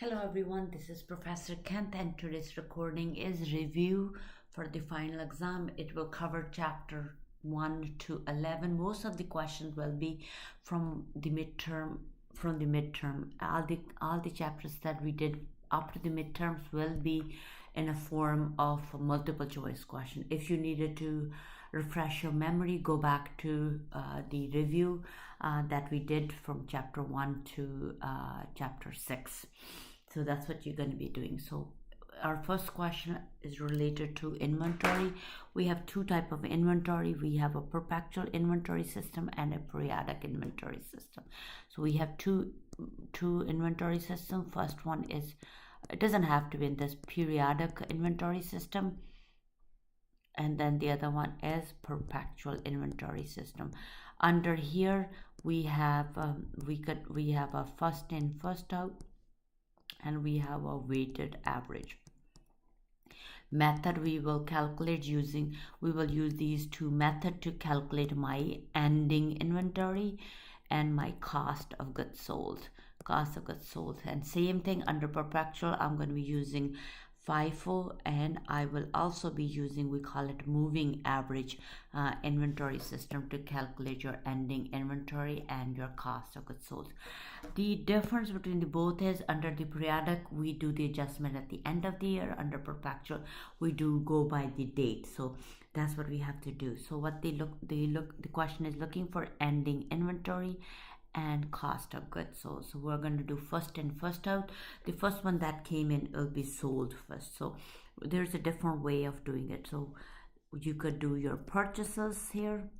Hello everyone, this is Professor Kent and today's recording is review for the final exam. It will cover chapter 1 to 11. Most of the questions will be from the midterm. All the chapters that we did up to the midterms will be in a form of multiple choice question. If you needed to refresh your memory, go back to the review that we did from chapter 1 to chapter 6. So that's what you're going to be doing. So our first question is related to inventory. We have two type of inventory. We have a perpetual inventory system and a periodic inventory system. So we have two inventory system. First one is, it doesn't have to be in this periodic inventory system, and then the other one is perpetual inventory system. Under here we have we have a first in first out, and we have a weighted average method. We will use these two methods to calculate my ending inventory and my cost of goods sold. And same thing under perpetual, I'm going to be using FIFO, and I will also be using, we call it moving average inventory system to calculate your ending inventory and your cost of goods sold. The difference between the both is, under the periodic we do the adjustment at the end of the year. Under perpetual we do go by the date. So that's what we have to do. So what the question is looking for ending inventory and cost of goods sold. So we're going to do first in first out. The first one that came in will be sold first. So there's a different way of doing it. So you could do your purchases here,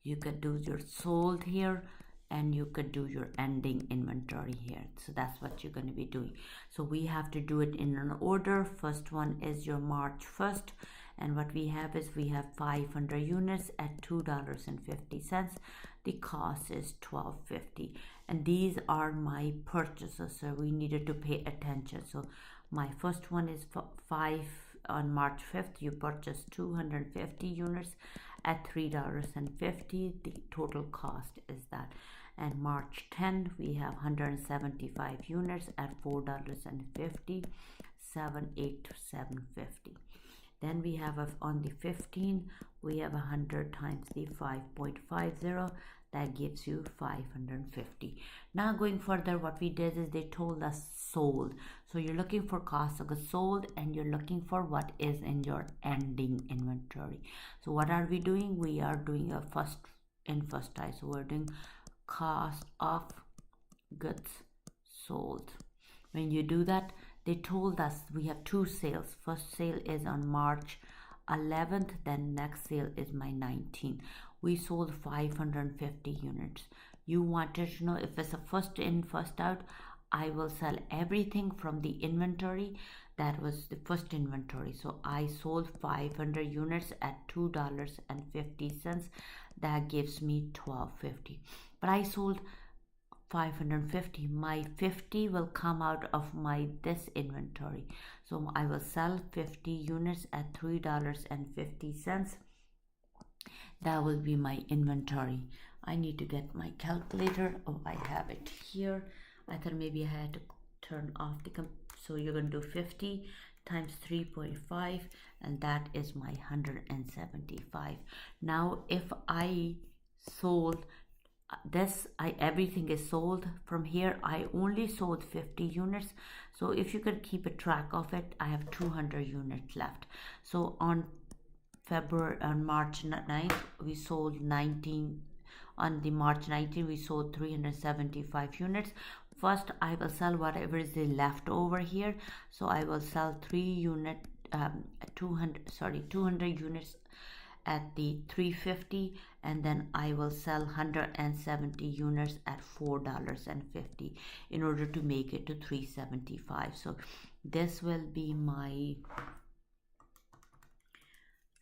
you could do your sold here, and you could do your ending inventory here. So that's what you're going to be doing. So we have to do it in an order. First one is your March 1st, and what we have is, we have 500 units at $2.50. The cost is $12.50, and these are my purchases, so we needed to pay attention. So my first one is 5 on March 5th. You purchased 250 units at $3.50. The total cost is that. And March 10th we have 175 units at $4.50, 78750. Then we have on the 15th we have 100 times the 5.50, that gives you 550. Now going further, what we did is, they told us sold. So you're looking for cost of goods sold, and you're looking for what is in your ending inventory. So what are we doing? We are doing a first in first out. So we're doing cost of goods sold. When you do that, they told us we have two sales. First sale is on March 11th, then next sale is my 19th. We sold 550 units. You wanted to know if it's a first in first out. I will sell everything from the inventory that was the first inventory. So I sold 500 units at $2.50. That gives me $12.50. But I sold 550. My 50 will come out of my this inventory. So I will sell 50 units at $3.50. That will be my inventory. I need to get my calculator. Oh, I have it here. I thought maybe I had to turn off the so you're going to do 50 times 3.5, and that is my 175. Now if I sold this, everything is sold from here. I only sold 50 units. So if you could keep a track of it, I have 200 units left. So on March 9th we sold 19. On the March 19th we sold 375 units. First I will sell whatever is the left over here. So I will sell 200 units at the 350, and then I will sell 170 units at $4.50 in order to make it to 375. So this will be my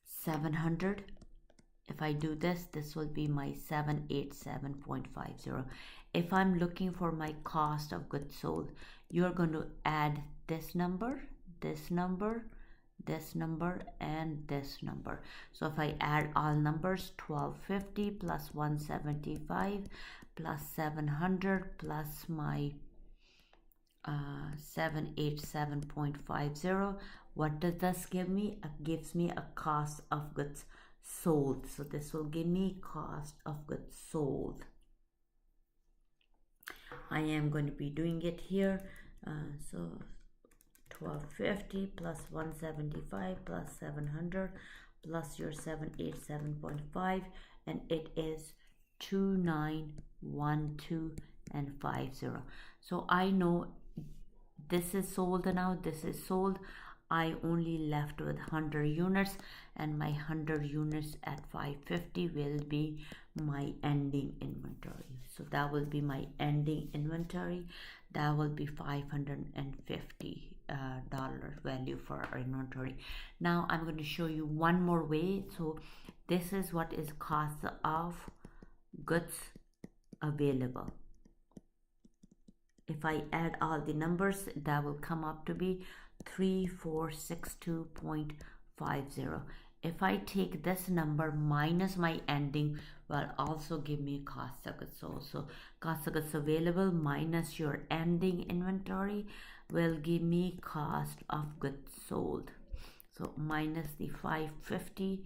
700. If I do this, this will be my 787.50. If I'm looking for my cost of goods sold, you're going to add this number, this number, this number, and this number. So if I add all numbers, 1250 plus 175 plus 700 plus my 787.50. What does this give me? It gives me a cost of goods sold. So this will give me cost of goods sold. I am going to be doing it here. So 1250 plus 175 plus 700 plus your 787.5, and it is 2912 and 50. So I know this is sold now, this is sold. I only left with 100 units, and my 100 units at 550 will be my ending inventory. So that will be my ending inventory. That will be $550 value for our inventory. Now I'm going to show you one more way. So this is what is cost of goods available. If I add all the numbers, that will come up to be 3462.50. If I take this number minus my ending, will also give me cost of goods sold. So cost of goods available minus your ending inventory will give me cost of goods sold. So minus the 550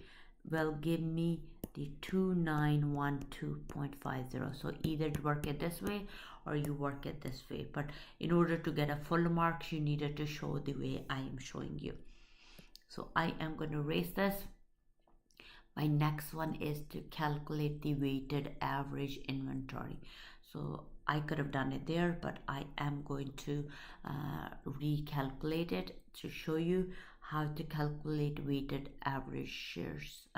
will give me the 2912.50. So either work it this way or you work it this way, but in order to get a full marks, you needed to show the way I am showing you. So I am going to erase this. My next one is to calculate the weighted average inventory. So I could have done it there, but I am going to recalculate it to show you how to calculate weighted average shares.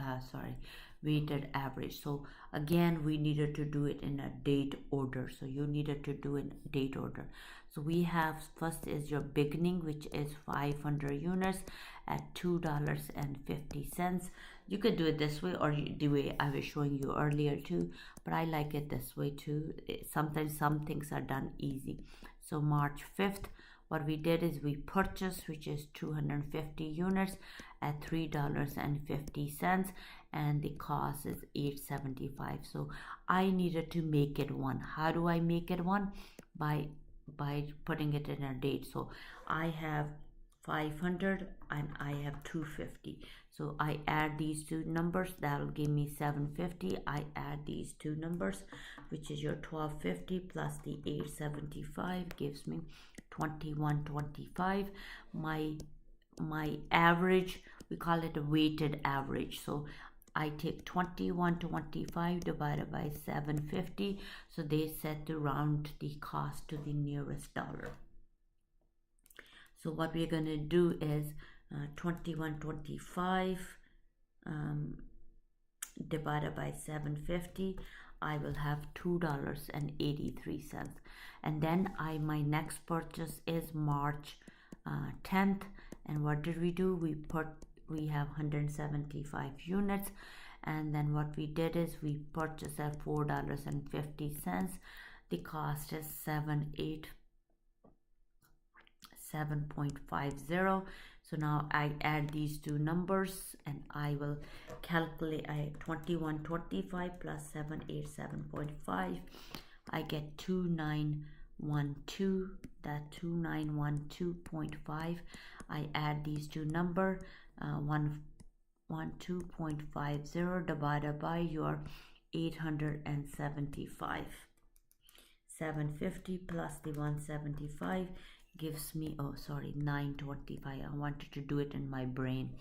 Weighted average. So again, we needed to do it in a date order. So you needed to do in date order. So we have, first is your beginning, which is 500 units at $2.50. You could do it this way or the way I was showing you earlier too, but I like it this way too. Sometimes some things are done easy. So March 5th, what we did is we purchased, which is 250 units at $3.50, and the cost is $875. So I needed to make it one. How do I make it one? By putting it in a date. So I have 500 and I have 250. So I add these two numbers, that will give me 750. I add these two numbers, which is your 1250 plus the 875 gives me 2125. My average, we call it a weighted average. So I take 2125 divided by 750. So they said to round the cost to the nearest dollar. So what we're going to do is 2125 divided by 750. I will have $2.83. And then my next purchase is March 10th. And what did we do? We have 175 units, and then what we did is we purchased at $4.50. The cost is 7.50. So now I add these two numbers and I will calculate. I 2125 plus 787.5. I get 2912. That 2912.5. I add these two numbers. 112.50 divided by your 875. 750 plus the 175 gives me 925. I wanted to do it in my brain.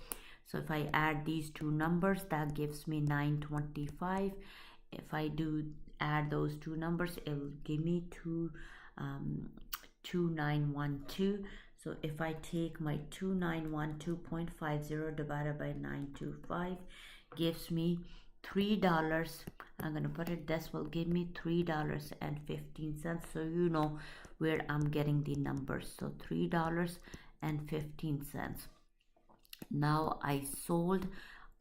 So if I add these two numbers, that gives me 925. If I do add those two numbers, it will give me 2912. So if I take my 2912.50 divided by 925, gives me $3. I'm going to put it, this will give me $3.15. So you know where I'm getting the numbers. So $3.15. Now I sold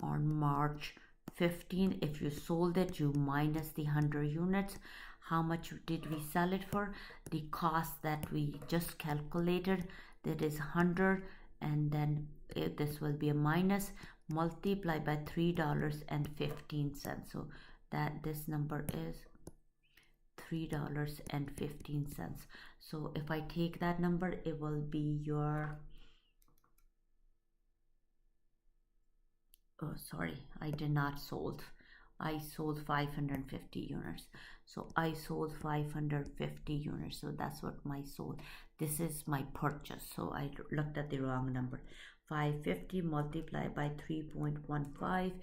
on March 15. If you sold it, you minus the 100 units. How much did we sell it for? The cost that we just calculated, that is 100, and then this will be a minus, multiply by $3.15. So that this number is $3.15. So if I take that number, it will be your, oh sorry, I did not sold. I sold 550 units. So I sold 550 units. So that's what my sold. This is my purchase. So I looked at the wrong number. 550 multiplied by 3.15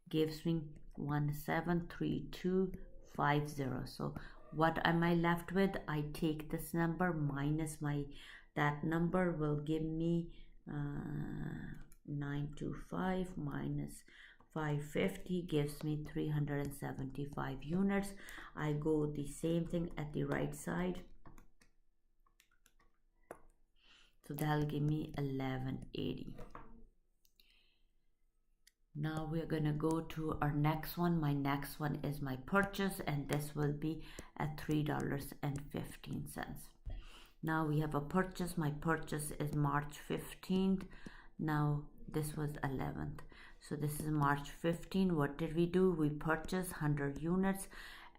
gives me 173250. So what am I left with? I take this number minus my, that number will give me 925 minus 550 gives me 375 units. I go the same thing at the right side. So that'll give me 1180. Now we're gonna go to our next one. My next one is my purchase, and this will be at $3.15. Now we have a purchase. My purchase is March 15th. Now this was 11th. So this is March 15. What did we do? We purchased 100 units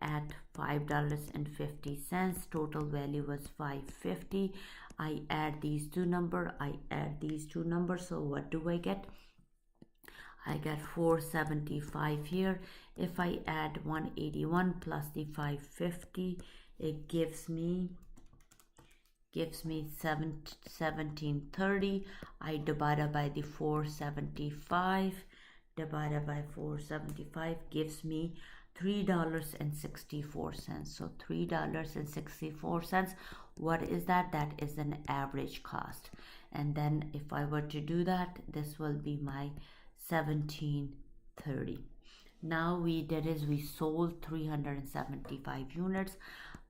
at $5.50. Total value was 550. I add these two numbers. So what do I get? I get 475 here. If I add 181 plus the 550, it gives me 1730. I divided by the 475, divided by 475 gives me $3.64. So $3.64. What is that? That is an average cost. And then if I were to do that, this will be my 1730. Now we sold 375 units.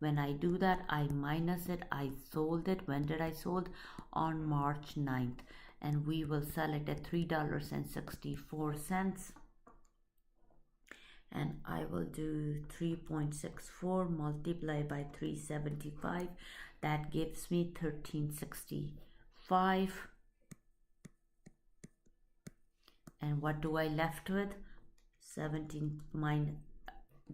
When I do that, I minus it. I sold it. When did I sold? On March 9th. And we will sell it at $3.64. And I will do 3.64 multiplied by 375. That gives me 1365. And what do I left with? 17 minus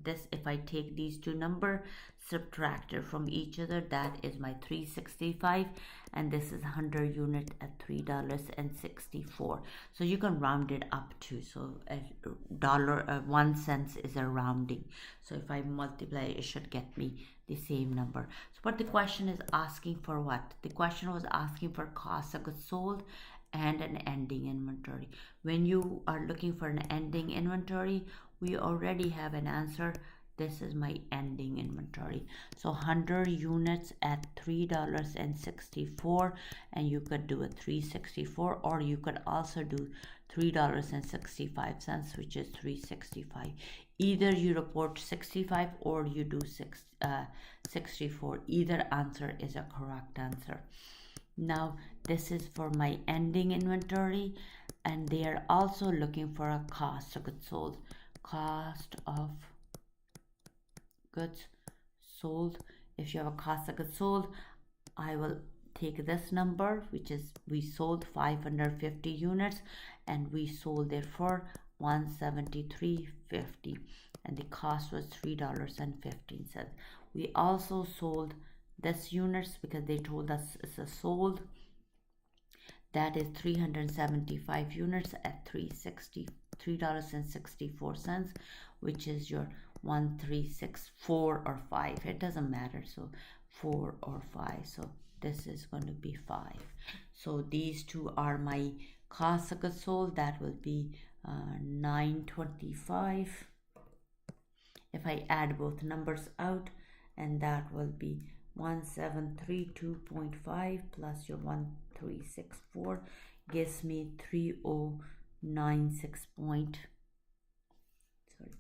this. If I take these two numbers, subtracted from each other, that is my 365, and this is 100 unit at $3.64. So you can round it up to, so a dollar 1 cent is a rounding. So if I multiply, it should get me the same number. So but the question is asking for what? The question was asking for cost of goods sold and an ending inventory. When you are looking for an ending inventory, we already have an answer. This is my ending inventory. So 100 units at $3.64, and you could do a 364, or you could also do $3.65, which is 365. Either you report 65 or you do 64. Either answer is a correct answer. Now this is for my ending inventory, and they are also looking for a cost of goods sold. Cost of goods sold. If you have a cost of goods sold, I will take this number, which is we sold 550 units and we sold it for $173.50, and the cost was $3.15. We also sold this units because they told us it's a sold. That is 375 units at $3.64, which is your 1364 or 5. It doesn't matter. So 4 or 5. So this is going to be 5. So these two are my cost of goods sold. That will be 925. If I add both numbers out, and that will be 1732.5 plus your 1364 gives me 3096 point, sorry,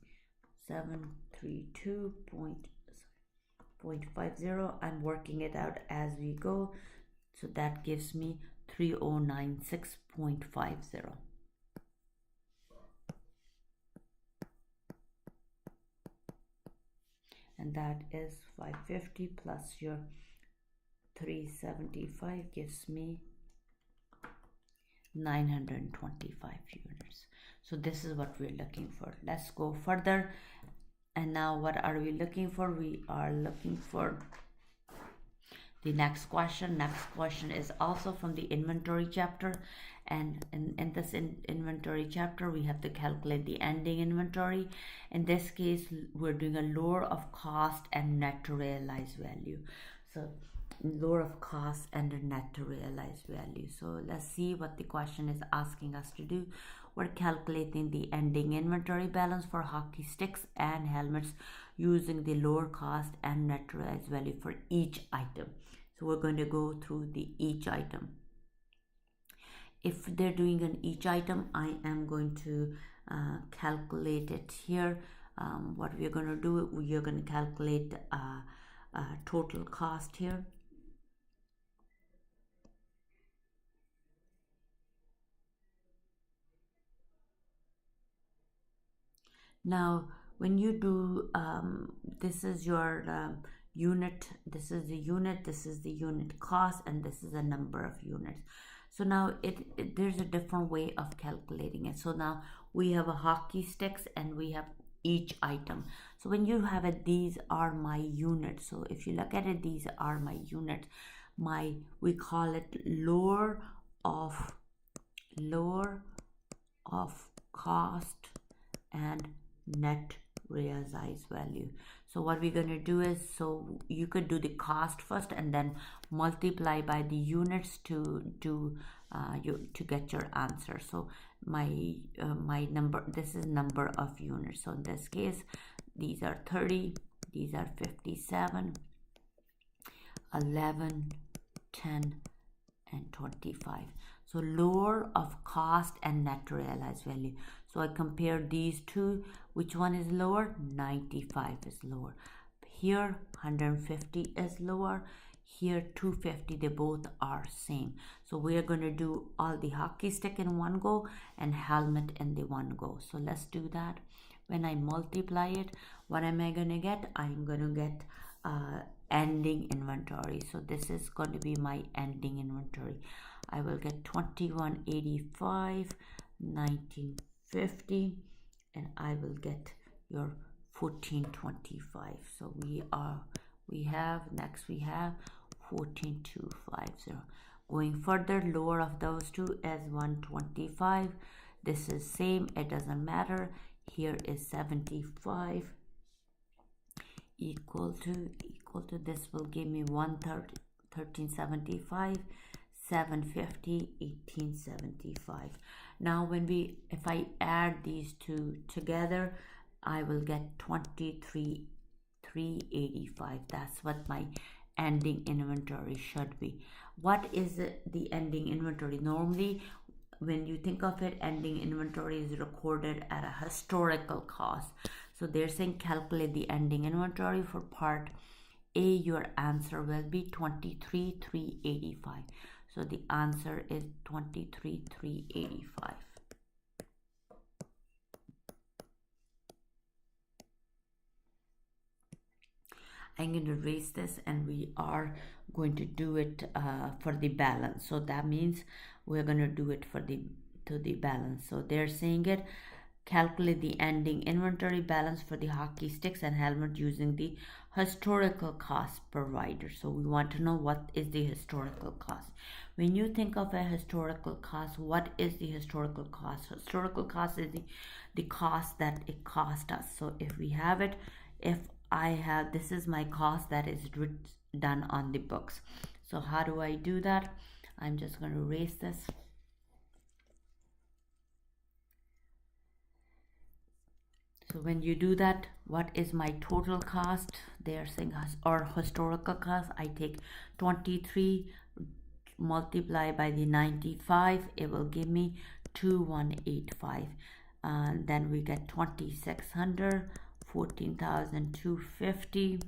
732.50. I'm working it out as we go, so that gives me 3096.50. And that is 550 plus your 375 gives me 925 units. So this is what we're looking for. Let's go further And now what are we looking for? We are looking for the next question. Next question is also from the inventory chapter, and in this inventory chapter we have to calculate the ending inventory. In this case we're doing a lower of cost and net to realized value. So lower of cost and a net to realized value. So let's see what the question is asking us to do. We're calculating the ending inventory balance for hockey sticks and helmets using the lower cost and net to realized value for each item. So we're going to go through the each item. If they're doing an each item, I am going to calculate it here. What we're going to do, we are going to calculate total cost here. Now when you do this is your unit, this is the unit, this is the unit cost, and this is the number of units. So now there's a different way of calculating it. So now we have a hockey sticks and we have each item. So when you have it, these are my units. So if you look at it, these are my units. We call it lower of cost and net realized value. So what we're going to do is, so you could do the cost first and then multiply by the units to get your answer. So my number, this is number of units. So in this case, these are 30, these are 57, 11, 10, and 25. So lower of cost and net realized value. So I compare these two. Which one is lower? 95 is lower. Here 150 is lower. Here 250. They both are same. So we are going to do all the hockey stick in one go and helmet in the one go. So let's do that. When I multiply it, what am I going to get? I'm going to get ending inventory. So this is going to be my ending inventory. I will get 2185, 1950, and I will get your 1425. So we have 14250. Going further, lower of those two is 125. This is same, it doesn't matter. Here is 75 equal to this will give me 1375, 750, 1875. Now if I add these two together, I will get 23,385. That's what my ending inventory should be. What is the ending inventory? Normally when you think of it, ending inventory is recorded at a historical cost. So they're saying calculate the ending inventory for part A. Your answer will be 23,385. So the answer is 23,385. I'm going to erase this and we are going to do it for the balance. So that means we're going to do it for the balance. So they're saying it, calculate the ending inventory balance for the hockey sticks and helmet using the historical cost provider. So we want to know what is the historical cost. When you think of a historical cost, what is the historical cost? Historical cost is the cost that it cost us. So if we have it, if I have, this is my cost that is done on the books. So how do I do that? I'm just going to erase this. So when you do that, what is my total cost? They are saying or historical cost. I take 23 multiply by the 95. It will give me 2185. Then we get 2600, 14,250.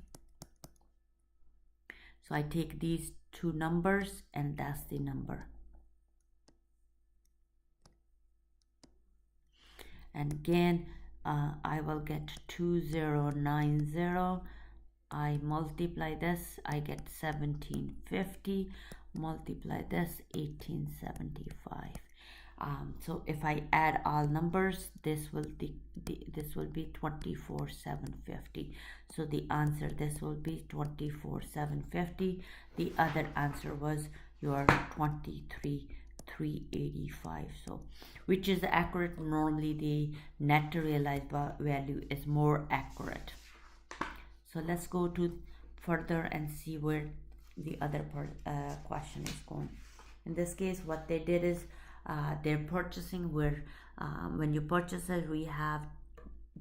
So I take these two numbers and that's the number. And again, I will get 2090. I multiply this, I get 1750. Multiply this, 1875. So if I add all numbers, this will this will be 24,750. So the answer, this will be 24,750. The other answer was your 23,385. So which is accurate? Normally the net realized value is more accurate. So let's go to further and see where the other question is going. In this case, what they did is they're purchasing where when you purchase it, we have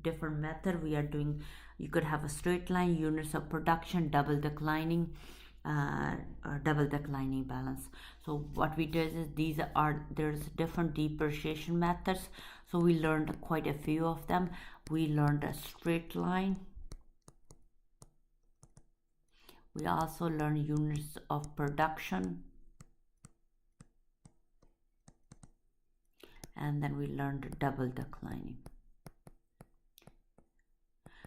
different method. We are doing, you could have a straight line, units of production, double declining, or double declining balance. So what we did is there's different depreciation methods. So we learned quite a few of them. We learned a straight line. We also learned units of production. And then we learned double declining.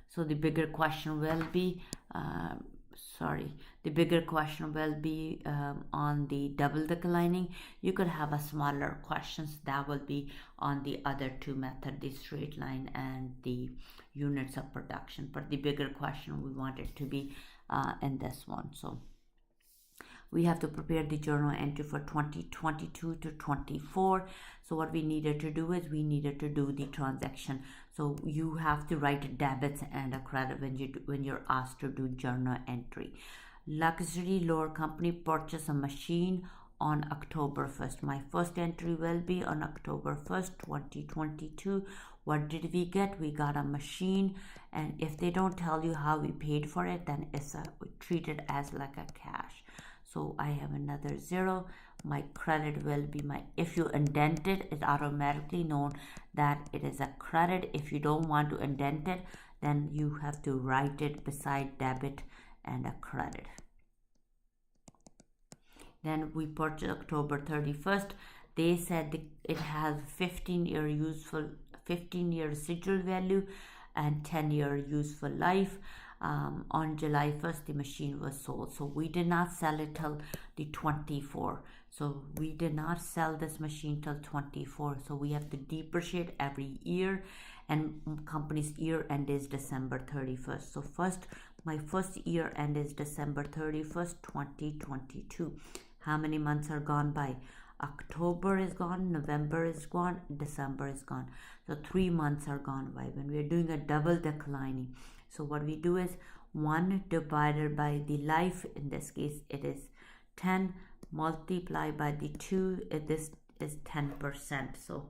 So the bigger question will be, on the double declining. You could have a smaller questions that will be on the other two methods, the straight line and the units of production. But the bigger question we want it to be in this one. So we have to prepare the journal entry for 2022 to 24. So what we needed to do is we needed to do the transaction. So you have to write debits and a credit when you're asked to do journal entry. Luxury Lore Company purchased a machine on October 1st. My first entry will be on October 1st, 2022. What did we get? We got a machine, and if they don't tell you how we paid for it, then it's treated as like a cash. So I have another 0. My credit will be if you indent it, it's automatically known that it is a credit. If you don't want to indent it, then you have to write it beside debit and a credit. Then we purchased October 31st. They said it has 15-year residual value and 10-year useful life. On July 1st, the machine was sold. So we did not sell it till the 24. So we did not sell this machine till 24. So we have to depreciate every year, and company's year end is December 31st. So my first year end is December 31st, 2022. How many months are gone by? October is gone, November is gone, December is gone. So 3 months are gone by when we are doing a double declining. So what we do is 1 divided by the life, in this case it is 10, multiplied by the 2, this is 10%. So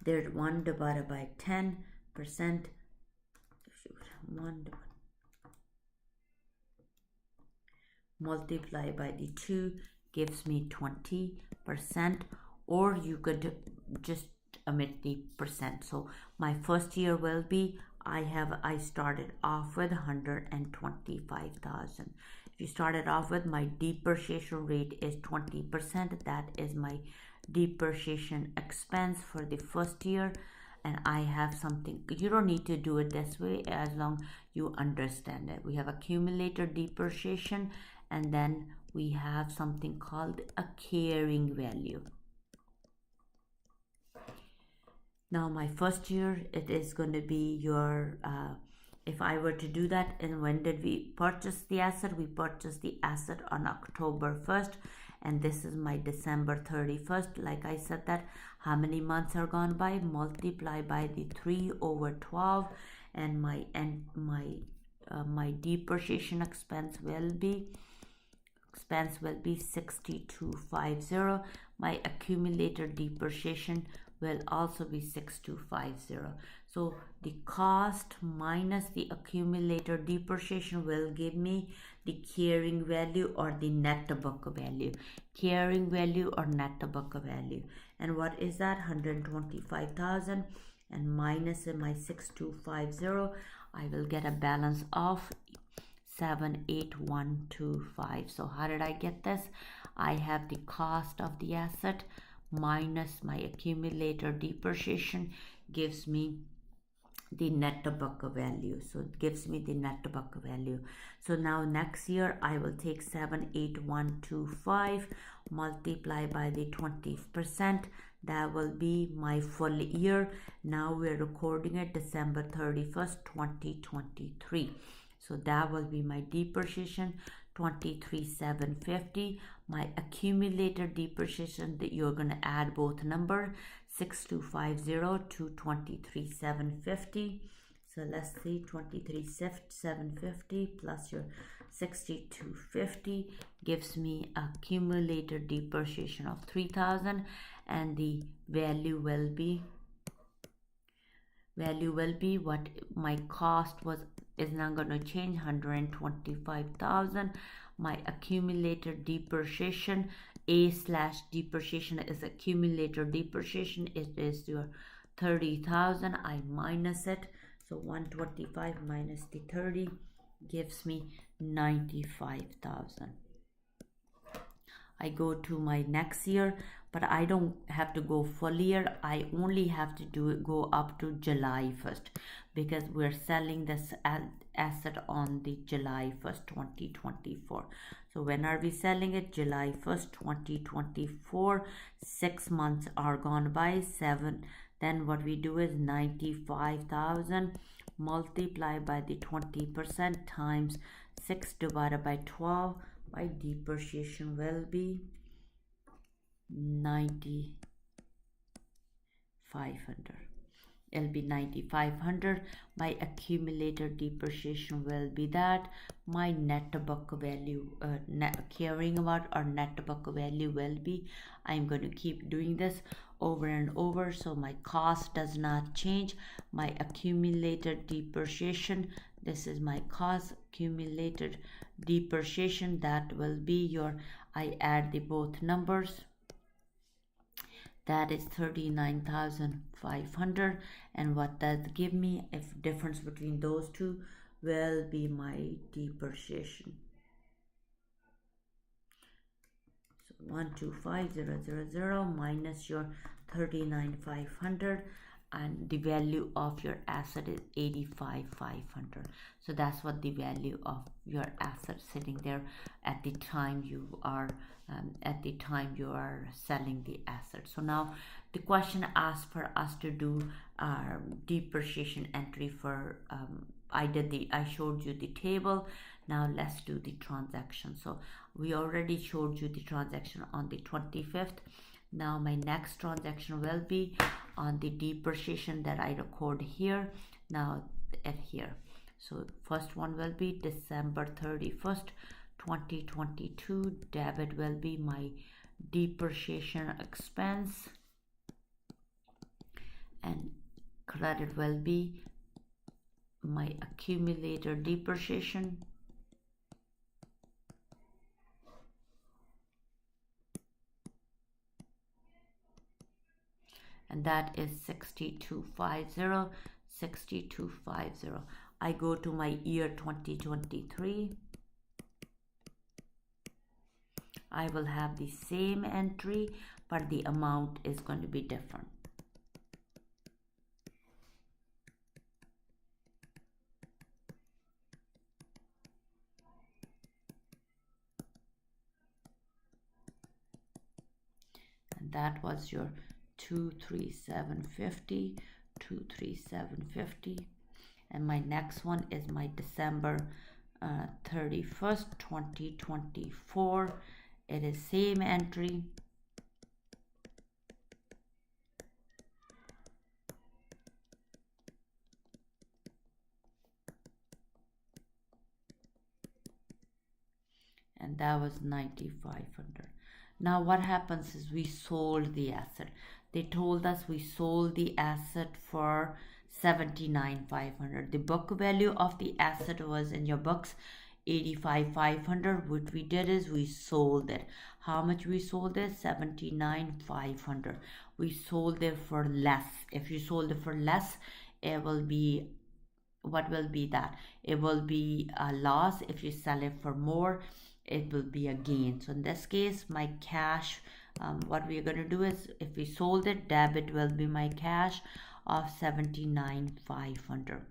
there's 1 divided by 10%, 1 multiplied by the 2 gives me 20%, or you could just omit the percent. So my first year will be, I started off with 125,000. If you started off with, my depreciation rate is 20%. That is my depreciation expense for the first year. And I have something, you don't need to do it this way as long you understand it. We have accumulator depreciation, and then we have something called a carrying value. Now my first year, it is going to be your, if I were to do that, and when did we purchase the asset? We purchased the asset on October 1st, and this is my December 31st. Like I said, that how many months are gone by, multiply by the 3/12, and my depreciation expense will be 6250. My accumulator depreciation will also be 6250. So the cost minus the accumulator depreciation will give me the carrying value or the net book value. Carrying value or net book value. And what is that? 125,000, and minus my 6250, I will get a balance of 78125. So how did I get this? I have the cost of the asset minus my accumulator depreciation gives me the net book value. So it gives me the net book value. So now next year I will take 78125 multiply by the 20%, that will be my full year. Now we're recording it December 31st 2023. So that will be my depreciation 23,750. My accumulated depreciation, that you're going to add both number 6250 to 23,750. So let's see, 23,750 plus your 6250 gives me accumulated depreciation of 3,000, and the value will be what my cost was, is not going to change, 125,000. My accumulated depreciation, A slash depreciation is accumulated depreciation, it is your 30,000. I minus it, so 125 minus the 30 gives me 95,000. I go to my next year, but I don't have to go full year. I only have to go up to July 1st, because we're selling this asset on the July 1st 2024. So when are we selling it? July 1st 2024. 6 months are gone by, 7. Then what we do is 95,000 multiplied by the 20% times 6 divided by 12. My depreciation will be 9,500. It'll be 9,500. My accumulated depreciation will be that. My net book value, carrying about our net book value will be, I'm going to keep doing this over and over, so my cost does not change. My accumulated depreciation, this is my cost, accumulated depreciation, that will be your, I add the both numbers, that is 39,500. And what does give me, if difference between those two, will be my depreciation. So 125,000 minus your 39,500, and the value of your asset is 85,500. So that's what the value of your asset sitting there at the time you are selling the asset. So now the question asks for us to do depreciation entry for I showed you the table. Now let's do the transaction. So we already showed you the transaction on the 25th. Now my next transaction will be on the depreciation that I record here, now at here. So first one will be December 31st 2022. Debit will be my depreciation expense, and credit will be my accumulated depreciation. And that is 6250, 6250. I go to my year 2023. I will have the same entry, but the amount is going to be different. And that was your 23750, 23750. And my next one is my December 31st 2024. It is same entry, and that was 9,500. Now what happens is we sold the asset. They told us we sold the asset for 79,500. The book value of the asset was in your books 85,500. What we did is we sold it. How much we sold it? 79,500. We sold it for less. If you sold it for less, it will be, what will be that? It will be a loss. If you sell it for more, it will be a gain. So in this case, my cash, what we're going to do is, if we sold it, debit will be my cash of 79,500.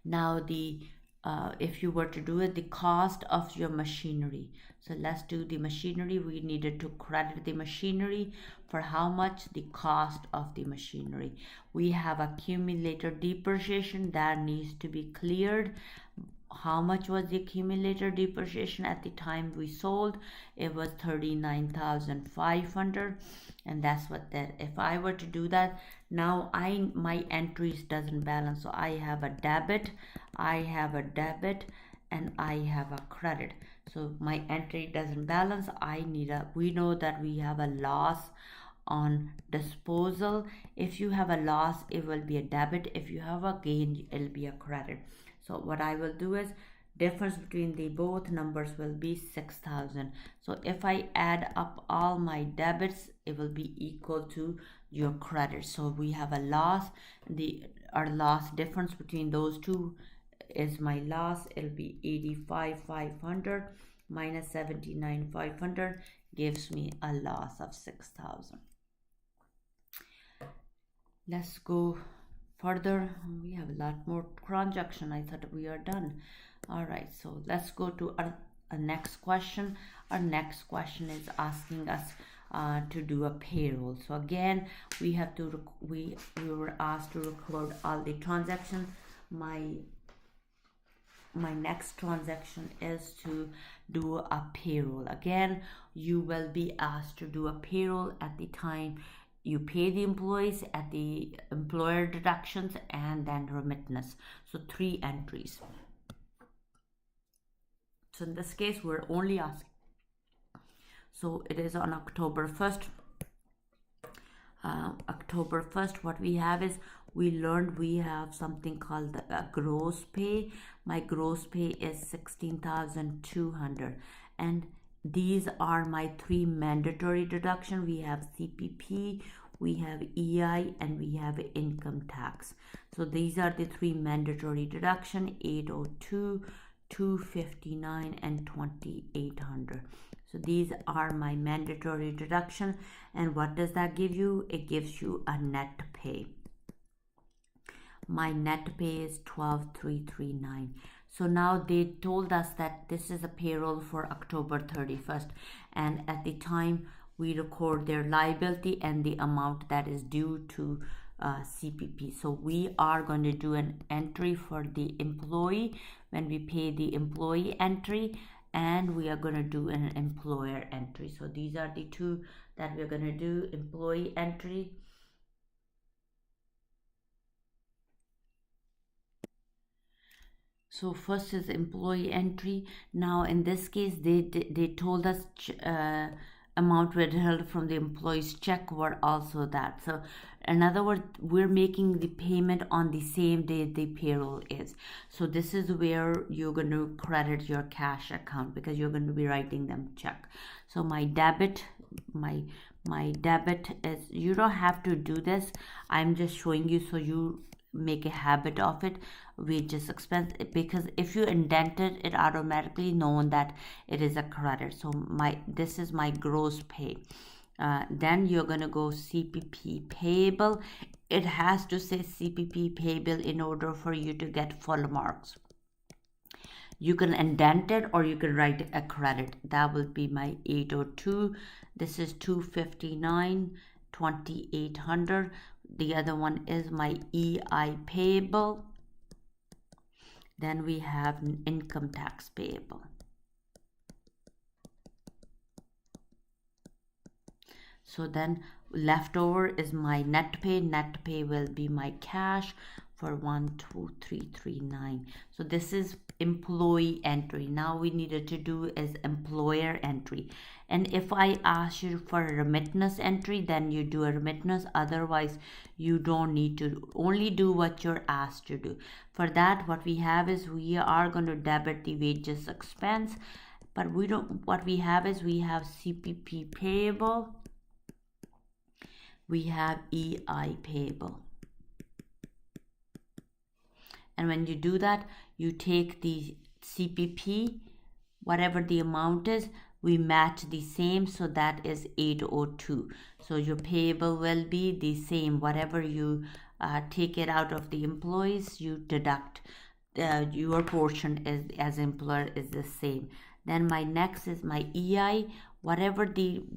Now the if you were to do it, the cost of your machinery. So let's do the machinery. We needed to credit the machinery for how much? The cost of the machinery. We have accumulator depreciation that needs to be cleared. How much was the accumulator depreciation at the time we sold? It was 39,500, and that's what that. If I were to do that now, my entries doesn't balance, so I have a debit, and I have a credit. So my entry doesn't balance. We know that we have a loss on disposal. If you have a loss, it will be a debit. If you have a gain, it'll be a credit. So what I will do is, difference between the both numbers will be 6,000. So if I add up all my debits, it will be equal to your credit. So we have a loss. Our loss difference between those two is my loss. It'll be 85,500 minus 79,500 gives me a loss of 6,000. Let's go further. We have a lot more transaction. I thought we are done. All right, so let's go to our next question. Our next question is asking us to do a payroll. So again, we were asked to record all the transactions. My next transaction is to do a payroll. Again, you will be asked to do a payroll at the time you pay the employees, at the employer deductions, and then remittance. So 3 entries. So in this case, we're only asking. So it is on October 1st. October 1st, what we have is, we learned we have something called the gross pay. My gross pay is 16,200, and these are my 3 mandatory deduction. We have CPP, we have EI, and we have income tax. So these are the 3 mandatory deduction: 802, 259, and 2,800. So these are my mandatory deduction. And what does that give you? It gives you a net pay. My net pay is 12,339. So now they told us that this is a payroll for October 31st, and at the time we record their liability and the amount that is due to CPP. So we are going to do an entry for the employee when we pay the employee entry, and we are going to do an employer entry. So these are the 2 that we're going to do: employee entry . So first is employee entry. Now in this case, they told us amount withheld from the employee's check were also that. So in other words, we're making the payment on the same day the payroll is. So this is where you're going to credit your cash account, because you're going to be writing them check. So my debit is, you don't have to do this. I'm just showing you so you make a habit of it. Wages expense, because if you indent it, it automatically known that it is a credit. So this is my gross pay. Then you're gonna go CPP payable. It has to say CPP payable in order for you to get full marks. You can indent it or you can write a credit. That will be my 802. This is 259, 2,800. The other one is my EI payable. Then we have income tax payable. So then leftover is my net pay. Net pay will be my cash for 12339. So this is employee entry. Now we needed to do is employer entry. And if I ask you for a remittance entry, then you do a remittance. Otherwise, you don't need to. Only do what you're asked to do. For that, what we have is, we are going to debit the wages expense, but we don't. What we have is, we have CPP payable. We have EI payable. And when you do that, you take the CPP, whatever the amount is, we match the same, so that is 802. So your payable will be the same. Whatever you take it out of the employees, you deduct your portion is as employer is the same. Then my next is my EI, whatever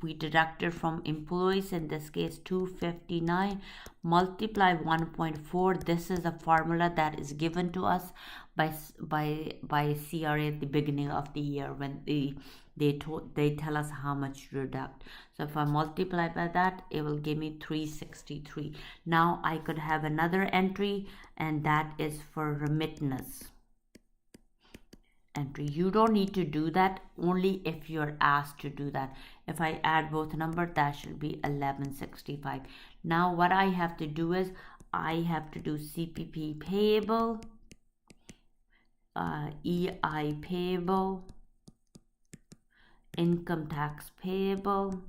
we deducted from employees, in this case 259, multiply 1.4. This is a formula that is given to us by CRA at the beginning of the year when they tell us how much to deduct. So if I multiply by that, it will give me 363. Now I could have another entry, and that is for remittance entry. You don't need to do that, only if you're asked to do that. If I add both numbers, that should be 1165. Now what I have to do is I have to do CPP payable, EI payable, income tax payable.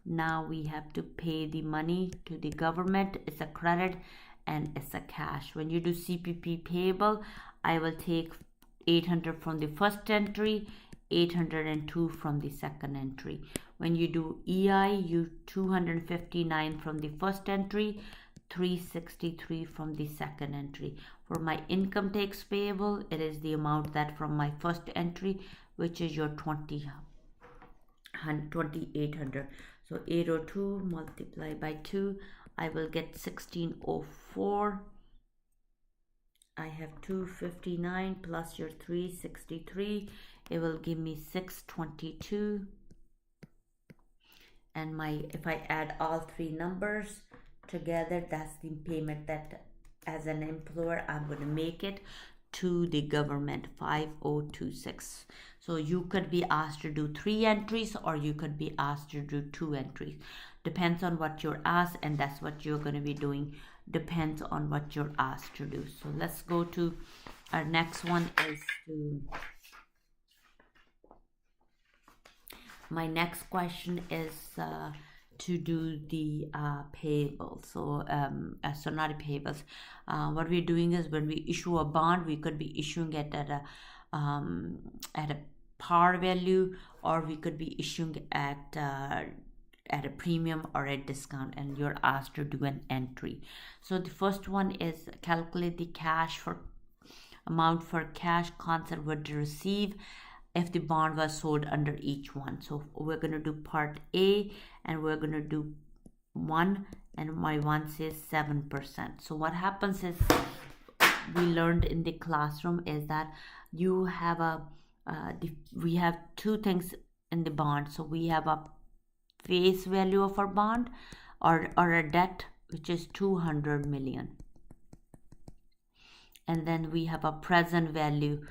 Now we have to pay the money to the government. It's a credit and it's a cash. When you do CPP payable, I will take 800 from the first entry, 802 from the second entry. When you do EI, you 259 from the first entry, 363 from the second entry. For my income tax payable, it is the amount that from my first entry, which is your 2800. So 802 multiplied by 2, I will get 1604. I have 259 plus your 363. It will give me 622. And if I add all three numbers together, that's the payment that as an employer I'm going to make it to the government, 5026. So you could be asked to do 3 entries, or you could be asked to do 2 entries. Depends on what you're asked, and that's what you're going to be doing. Depends on what you're asked to do. So let's go to our next one. My next question is to do the payables. So not payables. What we're doing is when we issue a bond, we could be issuing it at a par value, or we could be issuing at a premium or a discount, and you're asked to do an entry. So the first one is calculate the amount for cash concern would receive if the bond was sold under each one. So we're going to do part A, and we're going to do 1, and my 1 says 7%. So what happens is, we learned in the classroom is that you have we have 2 things in the bond. So we have a face value of our bond or a debt, which is 200 million, and then we have a present value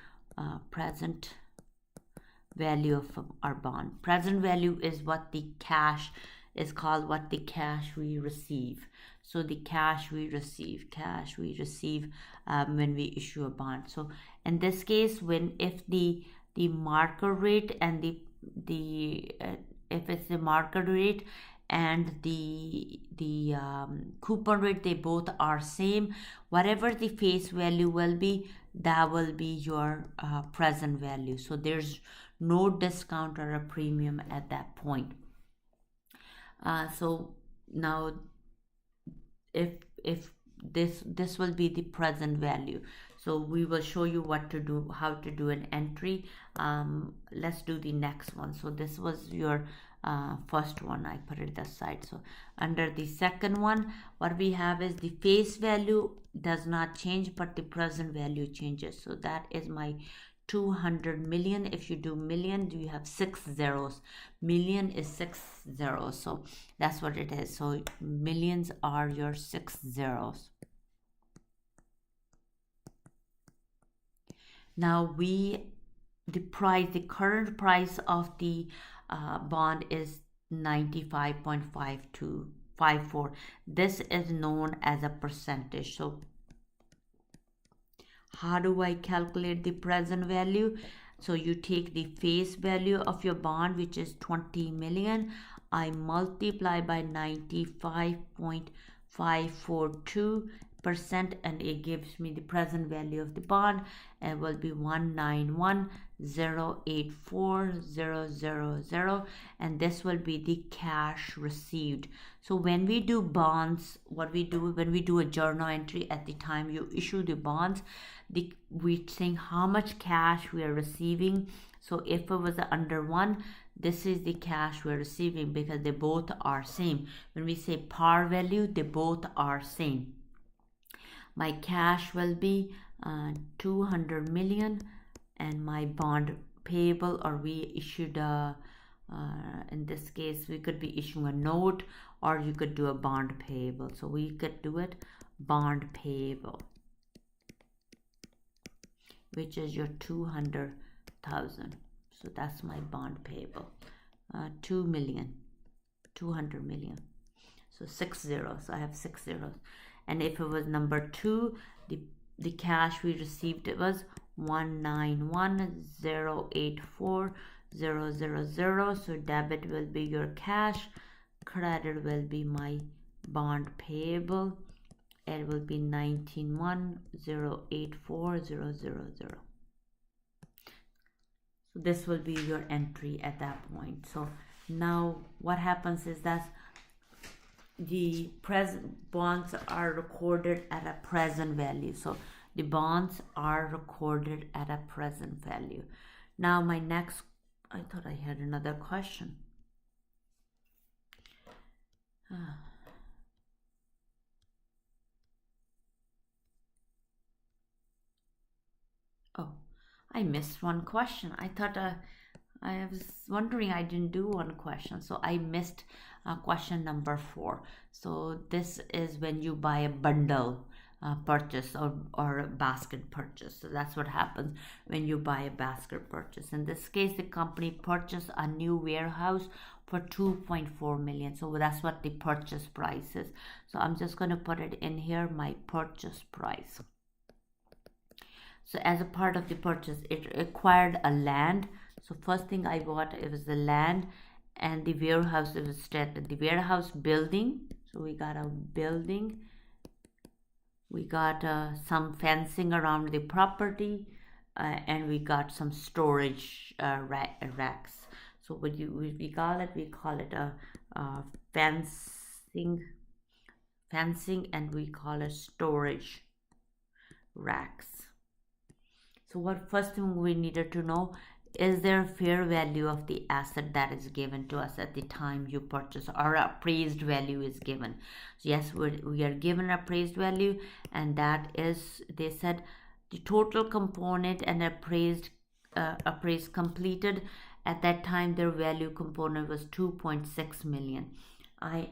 of our bond. Present value is what the cash is called, what the cash we receive. So the cash we receive when we issue a bond. So in this case, if the market rate and if it's the market rate and the coupon rate, they both are same, whatever the face value will be, that will be your present value. So there's no discount or a premium at that point. So now if this will be the present value. So we will show you how to do an entry. Let's do the next one. So this was your first one. I put it aside. So under the second one, what we have is the face value does not change, but the present value changes. So that is my 200 million. If you do million, you have 6 zeros. Million is 6 zeros. So that's what it is. So millions are your 6 zeros. Now the current price of the bond is 95.5254. This is known as a percentage. So how do I calculate the present value? So you take the face value of your bond, which is 20 million. I multiply by 95.542 percent, and it gives me the present value of the bond. It will be 191,084,000, and this will be the cash received. So when we do bonds, what we do when we do a journal entry at the time you issue the bonds, we think how much cash we are receiving. So if it was under 1, this is the cash we're receiving because they both are same. When we say par value, they both are same. My cash will be 200 million, and my bond payable, or we issued a in this case we could be issuing a note, or you could do a bond payable. So we could do it bond payable, which is your 200,000. So that's my bond payable, 2 million, 200 million. So 6 zeros. So I have 6 zeros. And if it was number 2, the cash we received, it was 191,084,000. So debit will be your cash, credit will be my bond payable. It will be 19,1084000. So this will be your entry at that point. So now what happens is that the present bonds are recorded at a present value. So the bonds are recorded at a present value. Now my next, I thought I had another question. Oh, I missed one question. I thought I was wondering I didn't do one question. So I missed question number 4. So this is when you buy a bundle purchase or a basket purchase. So that's what happens when you buy a basket purchase. In this case, the company purchased a new warehouse for 2.4 million. So that's what the purchase price is. So I'm just going to put it in here, my purchase price. So as a part of the purchase, it acquired a land. So first thing I bought, it was the land, and the warehouse, it was the warehouse building. So we got a building. We got some fencing around the property, and we got some storage racks. So what we call it? We call it a fencing, and we call it storage racks. So what first thing we needed to know, is there a fair value of the asset that is given to us at the time you purchase, or appraised value is given? So yes, we are given appraised value, and that is, they said the total component and appraised completed at that time, their value component was 2.6 million. I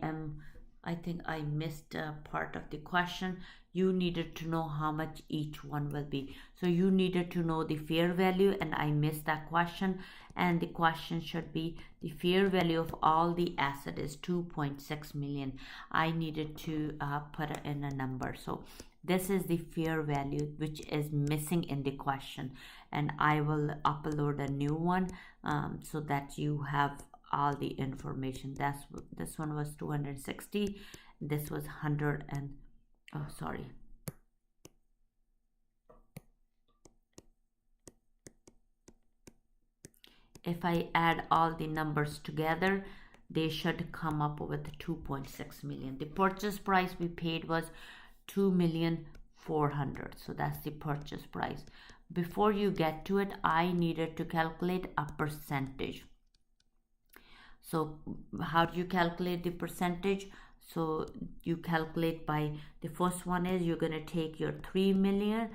think I missed a part of the question. You needed to know how much each one will be. So you needed to know the fair value, and I missed that question. And the question should be the fair value of all the asset is 2.6 million. I needed to put in a number. So this is the fair value which is missing in the question, and I will upload a new one so that you have all the information. This one was 260. This was 100 and if I add all the numbers together, they should come up with 2.6 million. The purchase price we paid was 2,400,000. So that's the purchase price. Before you get to it, I needed to calculate a percentage. So how do you calculate the percentage? So you calculate by, the first one is you're going to take your 3 million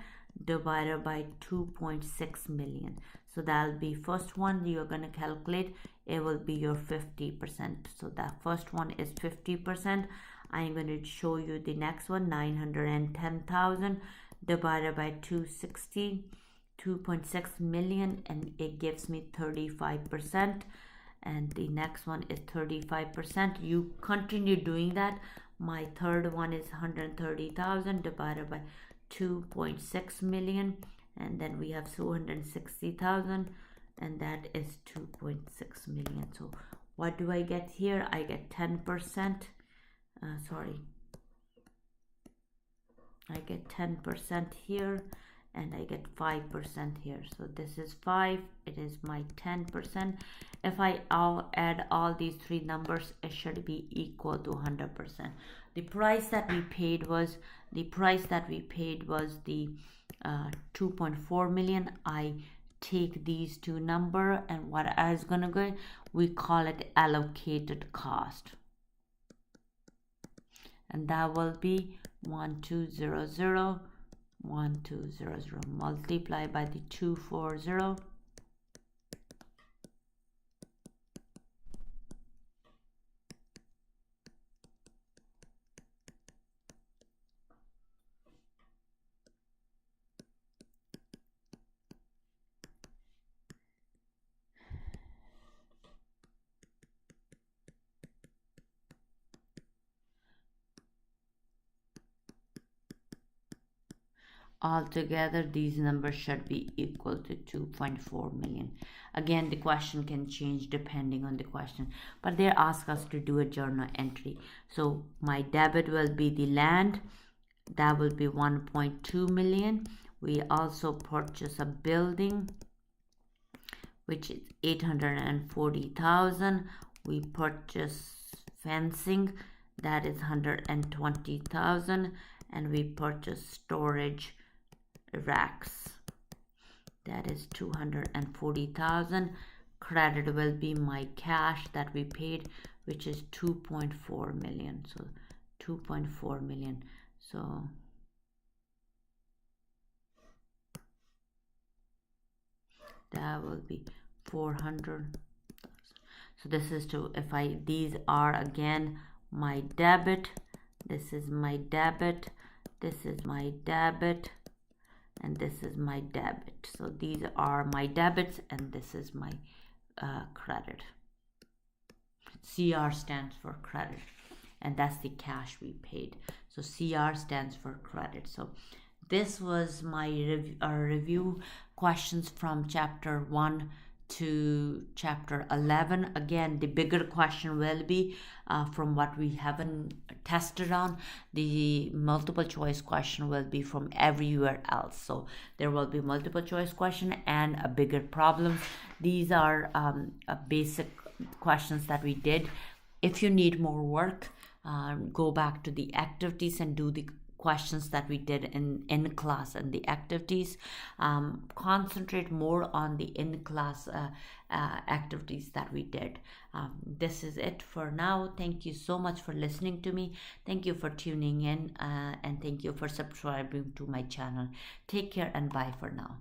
divided by 2.6 million. So that'll be first one you're going to calculate. It will be your 50%. So that first one is 50%. I'm going to show you the next one, 910,000 divided by 2.6 million, and it gives me 35%. And the next one is 35%. You continue doing that. My third one is 130,000 divided by 2.6 million, and then we have 260,000, and that is 2.6 million. So what do I get here? I get 10%. I get 10% here, and I get 5% here. So this is 5, it is my 10%. If I add all these three numbers, it should be equal to 100%. The price that we paid was the 2.4 million. I take these two number, and what I was gonna go, we call it allocated cost, and that will be 1200 1200 multiply by the 240, altogether these numbers should be equal to 2.4 million. Again, the question can change depending on the question, but they ask us to do a journal entry. So my debit will be the land, that will be 1.2 million. We also purchase a building, which is 840,000. We purchase fencing, that is 120,000, and we purchase storage racks, that is 240,000. Credit will be my cash that we paid, which is 2.4 million. So 2.4 million. So that will be 400. So this is to, if I, these are again my debit, this is my debit, this is my debit, and this is my debit. So these are my debits, and this is my credit. CR stands for credit, and that's the cash we paid. So CR stands for credit. So this was my review questions from chapter 1 to chapter 11. Again, the bigger question will be from what we haven't tested on. The multiple choice question will be from everywhere else. So there will be multiple choice question and a bigger problem. These are basic questions that we did. If you need more work, go back to the activities and do the questions that we did in class and the activities. Concentrate more on the in-class activities that we did. This is it for now. Thank you so much for listening to me. Thank you for tuning in, and thank you for subscribing to my channel. Take care and bye for now.